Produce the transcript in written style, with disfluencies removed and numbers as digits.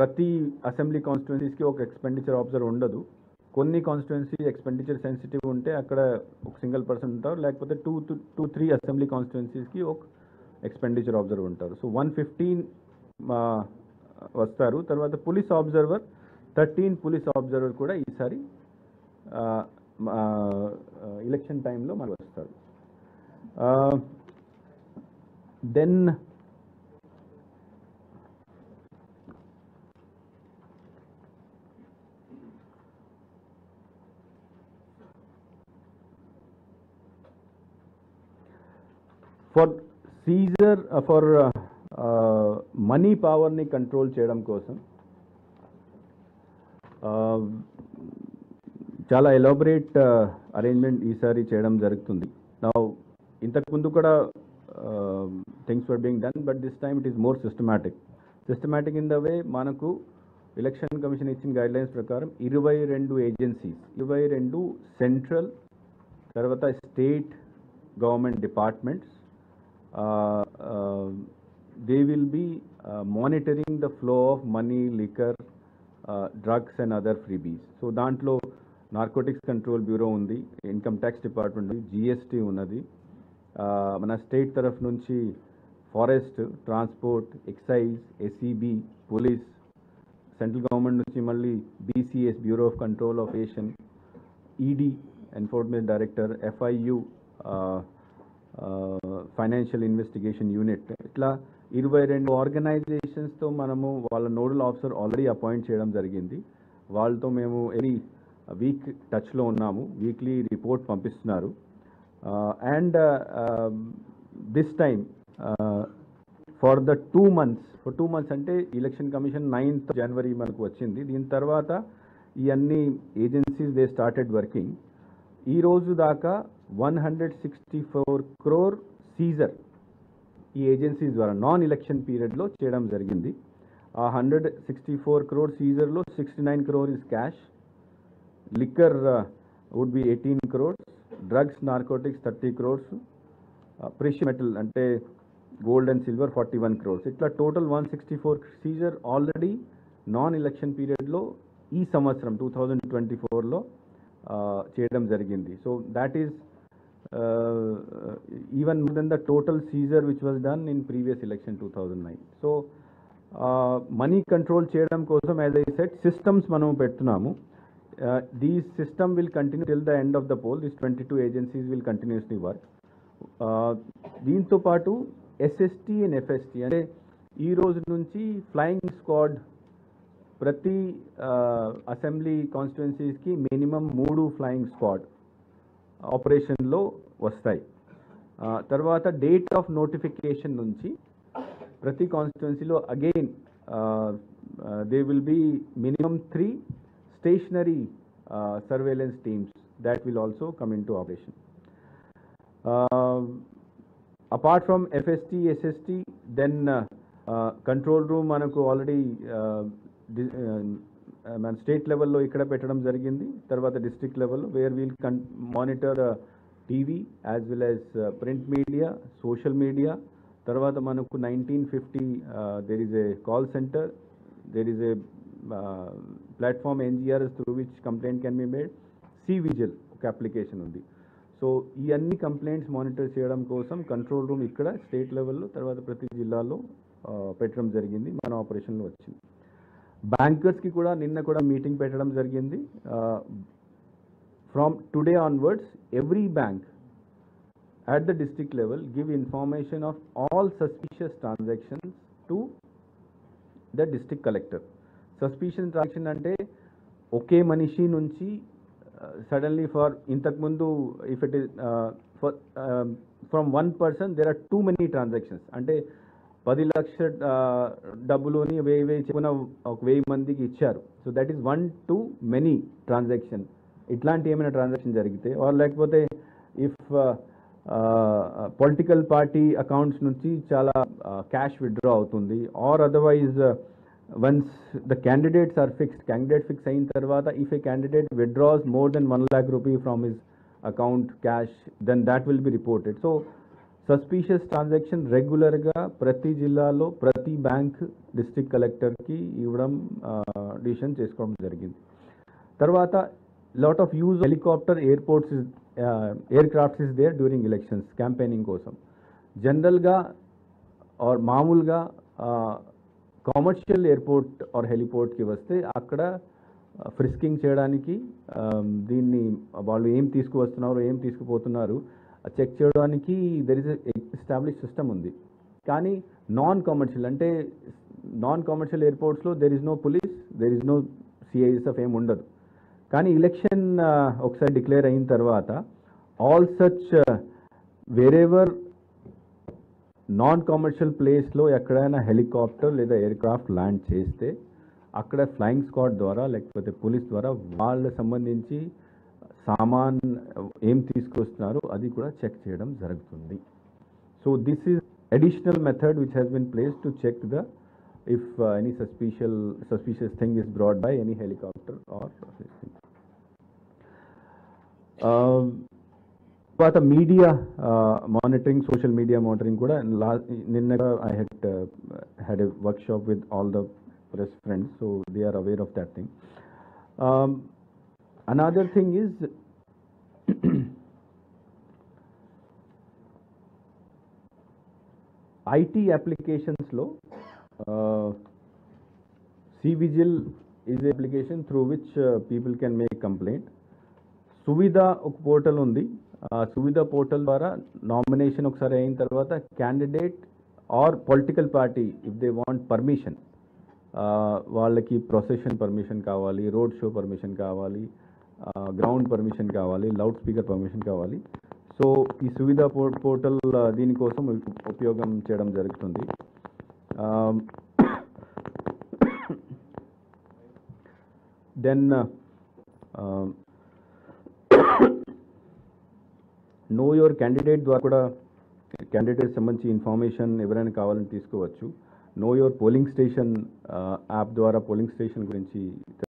ప్రతి అసెంబ్లీ కాన్స్టిట్యున్సీస్కి ఒక expenditure officer ఉండదు. కొన్ని కాన్స్టిట్యున్సీ ఎక్స్పెండిచర్ సెన్సిటివ్ ఉంటే అక్కడ ఒక సింగిల్ పర్సన్ ఉంటారు, లేకపోతే 2-3 అసెంబ్లీ కాన్స్టిట్యున్సీస్కి ఒక ఎక్స్పెండిచర్ ఆబ్జర్వర్ ఉంటారు. సో 115 వస్తారు. తర్వాత పోలీస్ ఆబ్జర్వర్ 13 పోలీస్ ఆబ్జర్వర్ కూడా ఈసారి ఎలక్షన్ టైంలో మనకు వస్తారు. Then for seizure for money పవర్ని కంట్రోల్ చేయడం కోసం చాలా ఎలాబరేట్ అరేంజ్మెంట్ ఈసారి చేయడం జరుగుతుంది. నా ఇంతకుముందు కూడా things were being done, but this time it is more systematic in the way. మనకు ఎలక్షన్ కమిషన్ ఇచ్చిన గైడ్లైన్స్ ప్రకారం 22 ఏజెన్సీస్, 22 సెంట్రల్ తర్వాత state government departments, they will be monitoring the flow of money, liquor, drugs and other freebies. So దాంట్లో narcotics control bureau ఉంది, income tax department ఉంది, GST ఉన్నది, మన state తరఫు నుంచి forest, transport, excise, SEB, police, central government నుంచి మళ్ళీ BCS, bureau of control of Asian, ED, enforcement director, FIU, financial investigation unit, ఇట్లా 22 ఆర్గనైజేషన్స్తో మనము వాళ్ళ నోడల్ ఆఫీసర్ ఆల్రెడీ అపాయింట్ చేయడం జరిగింది. వాళ్ళతో మేము ఎవ్రీ వీక్ టచ్లో ఉన్నాము, వీక్లీ రిపోర్ట్ పంపిస్తున్నారు. And this time for 2 months అంటే ఎలక్షన్ కమిషన్ 9th January మనకు వచ్చింది. దీని తర్వాత ఈ అన్ని ఏజెన్సీస్ దే స్టార్టెడ్ వర్కింగ్. ఈ రోజు దాకా 164 crore సీజర్ ఈ ఏజెన్సీస్ ద్వారా నాన్ ఎలక్షన్ పీరియడ్లో చేయడం జరిగింది. ఆ 164 crore సీజర్లో 69 crore is cash, liquor would be 18 crores, drugs narcotics 30 crores, precious metal అంటే గోల్డ్ అండ్ సిల్వర్ 41 crores. ఇట్లా total 164 seizure already non election పీరియడ్లో ఈ సంవత్సరం 2024లో చేయడం జరిగింది. So that is even more than the total seizure which was done in previous election 2009. So money control చేయడం కోసం, as I said, systems మనం పెడుతున్నాము. These system will continue till the end of the poll. These 22 agencies will continuously work. దీంతో పాటు SST and FST అంటే ఈ రోజు నుంచి ఫ్లయింగ్ స్క్వాడ్ ప్రతి అసెంబ్లీ కాన్స్టిట్యున్సీస్కి మినిమం 3 ఫ్లయింగ్ స్క్వాడ్ ఆపరేషన్లో వస్తాయి. తర్వాత డేట్ ఆఫ్ నోటిఫికేషన్ నుంచి ప్రతి కాన్స్టిట్యున్సీలో again they will be minimum 3 stationary surveillance teams that will also come into operation. Apart from FST, SST, then control room మనకు ఆల్రెడీ మన స్టేట్ లెవెల్లో ఇక్కడ పెట్టడం జరిగింది. తర్వాత డిస్ట్రిక్ట్ లెవెల్లో where we'll monitor TV as well as print media, social media. తర్వాత మనకు 1950 there is a call center, there is a platform NGRS through which complaint can be made. C-Vigil ఒక అప్లికేషన్ ఉంది. సో ఈ అన్ని complaints monitor చేయడం కోసం control room ఇక్కడ state లెవెల్లో తర్వాత ప్రతి జిల్లాలో పెట్టడం జరిగింది, మన ఆపరేషన్లో వచ్చింది. బ్యాంకర్స్కి కూడా నిన్న కూడా మీటింగ్ పెట్టడం జరిగింది. From today onwards every bank at the district level give information of all suspicious transactions to the district collector. Suspicious transaction అంటే ఒకే మనిషి నుంచి సడన్లీ ఫర్ ఇంతకుముందు if it is for from 1 person there are too many transactions అంటే 10 లక్షల డబ్బులోని 1000 చెప్పున ఒక 1000 మందికి ఇచ్చారు. So that is 1 too many transaction. ఇట్లాంటి ఏమైనా ట్రాన్సాక్షన్ జరిగితే ఆర్ లేకపోతే ఇఫ్ పొలిటికల్ పార్టీ అకౌంట్స్ నుంచి చాలా క్యాష్ విత్డ్రా అవుతుంది or otherwise once the candidates are fixed, candidate fix అయిన తర్వాత if a candidate withdraws more than 1 lakh rupee from his account cash then that will be reported. So suspicious transaction రెగ్యులర్గా ప్రతి జిల్లాలో ప్రతి bank district కలెక్టర్కి ఇవ్వడం decision చేసుకోవడం జరిగింది. తర్వాత lot of use helicopter aircrafts is there during elections campaigning కోసం. జనరల్గా ఆర్ మామూలుగా కమర్షియల్ ఎయిర్పోర్ట్ ఆర్ హెలిపోర్ట్కి వస్తే అక్కడ ఫ్రిస్కింగ్ చేయడానికి దీన్ని వాళ్ళు ఏం తీసుకువస్తున్నారు ఏం తీసుకుపోతున్నారు చెక్ చేయడానికి దెర్ ఇస్ ఎస్టాబ్లిష్ సిస్టమ్ ఉంది. కానీ నాన్ కమర్షియల్ ఎయిర్పోర్ట్స్లో there is no police, there is no CISF ఏం ఉండదు. కానీ ఎలక్షన్ ఒకసారి డిక్లేర్ అయిన తర్వాత all such wherever non commercial ప్లేస్లో ఎక్కడైనా హెలికాప్టర్ లేదా ఎయిర్ క్రాఫ్ట్ ల్యాండ్ చేస్తే అక్కడ ఫ్లయింగ్ స్క్వాడ్ ద్వారా లేకపోతే పోలీస్ ద్వారా వాళ్ళ సంబంధించి సామాన్ ఏం తీసుకొస్తున్నారు అది కూడా చెక్ చేయడం జరుగుతుంది. So this is additional method which has been place to check the if any suspicious thing is brought by any helicopter or but media monitoring, social media monitoring kuda ninna I had a workshop with all the press friends, so they are aware of that thing. Another thing is IT applications lo CVGIL is an application through which people can make complaint. Suvidha ఒక portal ఉంది. Suvidha portal ద్వారా nomination ఒకసారి అయిన తర్వాత candidate or political party if they want permission, వాళ్ళకి procession permission కావాలి, road show permission కావాలి, ground permission కావాలి, లౌడ్ స్పీకర్ పర్మిషన్ కావాలి. సో ఈ సువిధా పోర్టల్ దీనికోసం ఉపయోగం చేయడం జరుగుతుంది. దెన్ నో యువర్ క్యాండిడేట్ ద్వారా కూడా క్యాండిడేట్ సంబంధించి ఇన్ఫర్మేషన్ ఎవరైనా కావాలని తీసుకోవచ్చు. Know your polling station app ద్వారా పోలింగ్ స్టేషన్ గురించి